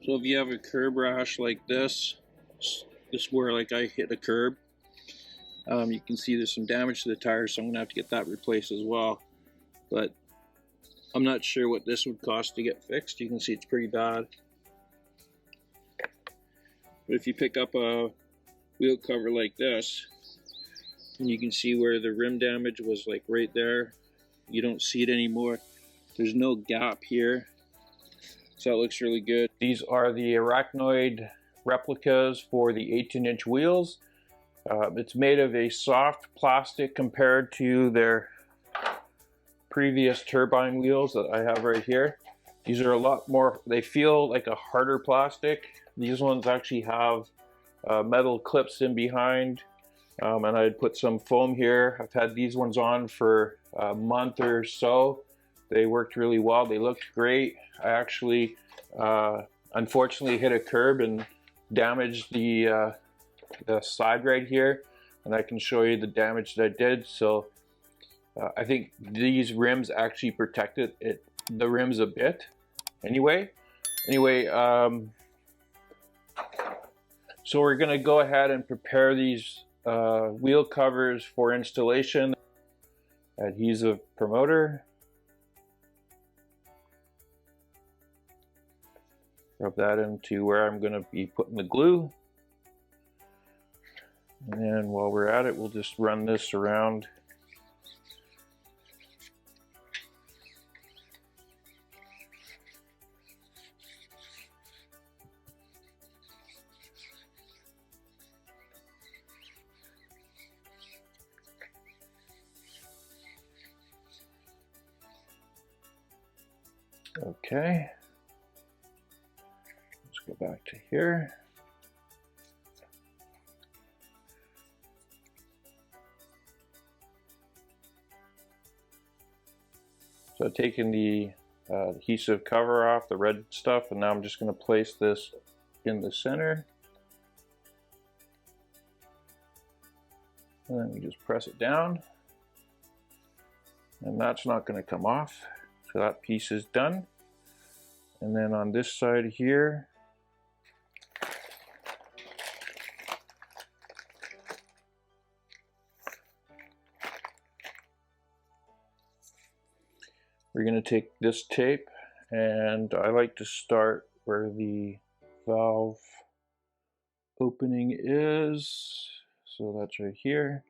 So if you have a curb rash like this is where like I hit a curb. You can see there's some damage to the tires, so I'm gonna have to get that replaced as well. But I'm not sure what this would cost to get fixed. You can see it's pretty bad. But if you pick up a wheel cover like this, and you can see where the rim damage was like right there, you don't see it anymore. There's no gap here, so that looks really good. These are the Arachnid replicas for the 18-inch wheels. It's made of a soft plastic compared to their previous turbine wheels that I have right here. These are a lot more, they feel like a harder plastic. These ones actually have metal clips in behind, and I'd put some foam here. I've had these ones on for a month or so. They worked really well. They looked great. I actually unfortunately hit a curb and damaged the side right here, and I can show you the damage that I did. So I think these rims actually protected the rims a bit. Anyway, so we're gonna go ahead and prepare these wheel covers for installation. Adhesive promoter. Rub that into where I'm gonna be putting the glue. And then while we're at it, we'll just run this around. Okay. Let's go back to here. So I've taken the adhesive cover off, the red stuff, and now I'm just going to place this in the center. And then we just press it down. And that's not going to come off. So that piece is done. And then on this side here, we're going to take this tape, and I like to start where the valve opening is. So that's right here.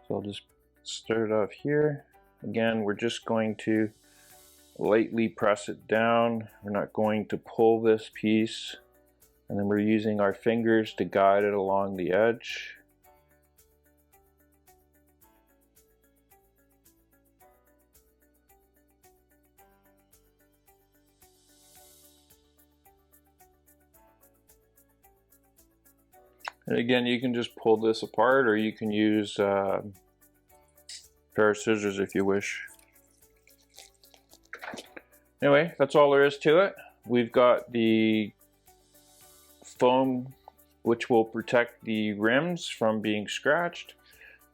So I'll just start off here. Again, we're just going to lightly press it down. We're not going to pull this piece, and then we're using our fingers to guide it along the edge. And again, you can just pull this apart, or you can use a pair of scissors if you wish. Anyway, that's all there is to it. We've got the foam which will protect the rims from being scratched,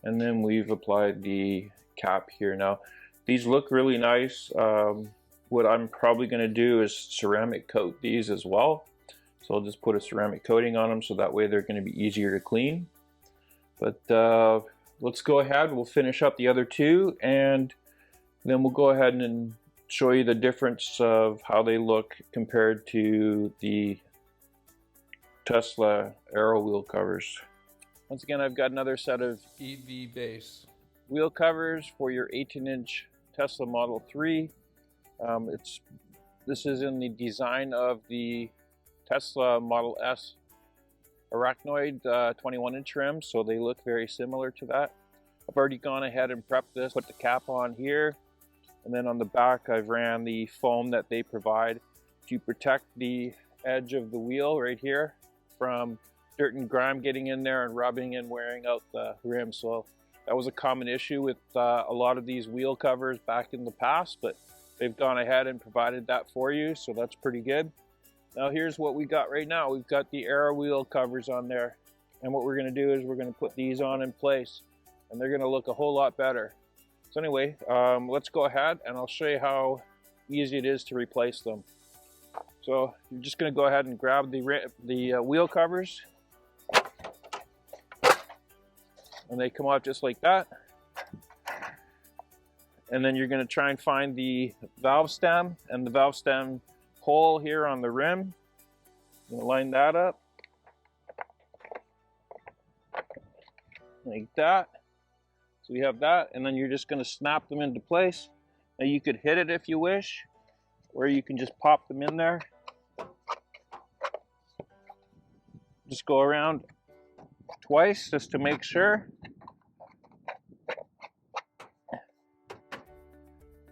and then we've applied the cap here. Now, these look really nice. What I'm probably going to do is ceramic coat these as well. So I'll just put a ceramic coating on them so that way they're going to be easier to clean. But let's go ahead, we'll finish up the other two, and then we'll go ahead and show you the difference of how they look compared to the Tesla Aero wheel covers. Once again, I've got another set of EVBASE wheel covers for your 18-inch Tesla Model 3. This is in the design of the Tesla Model S Arachnid 21-inch rims, so they look very similar to that. I've already gone ahead and prepped this, put the cap on here, and then on the back I've ran the foam that they provide to protect the edge of the wheel right here from dirt and grime getting in there and rubbing and wearing out the rim. So that was a common issue with a lot of these wheel covers back in the past, but they've gone ahead and provided that for you, so that's pretty good. Now here's what we got right now. We've got the Aero wheel covers on there. And what we're gonna do is we're gonna put these on in place, and they're gonna look a whole lot better. So anyway, let's go ahead and I'll show you how easy it is to replace them. So you're just gonna go ahead and grab the wheel covers, and they come off just like that. And then you're gonna try and find the valve stem and the valve stem hole here on the rim. You're gonna line that up. Like that. So we have that, and then you're just going to snap them into place. Now you could hit it if you wish, or you can just pop them in there. Just go around twice just to make sure.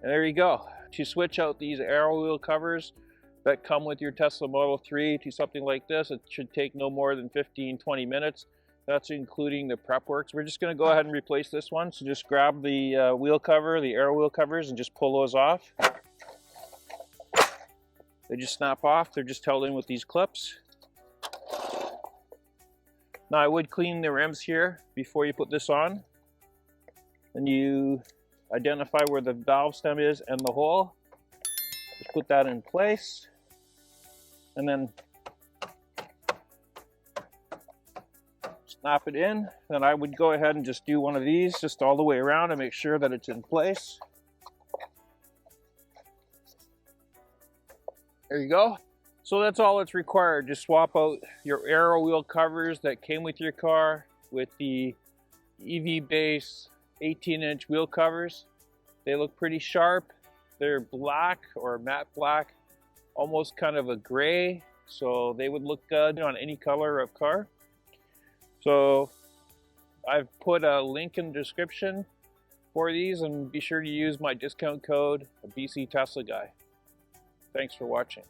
And there you go. To switch out these Aero wheel covers that come with your Tesla Model 3 to something like this, it should take no more than 15-20 minutes. That's including the prep works. We're just going to go ahead and replace this one. So just grab the wheel cover, the Aero wheel covers, and just pull those off. They just snap off. They're just held in with these clips. Now I would clean the rims here before you put this on. Then you identify where the valve stem is and the hole. Just put that in place. And then snap it in. Then I would go ahead and just do one of these just all the way around and make sure that it's in place. There you go. So that's all that's required. Just swap out your Aero wheel covers that came with your car with the EVBASE 18-inch wheel covers. They look pretty sharp. They're black or matte black, almost kind of a gray. So they would look good on any color of car. So I've put a link in the description for these, and be sure to use my discount code BC Tesla Guy. Thanks for watching.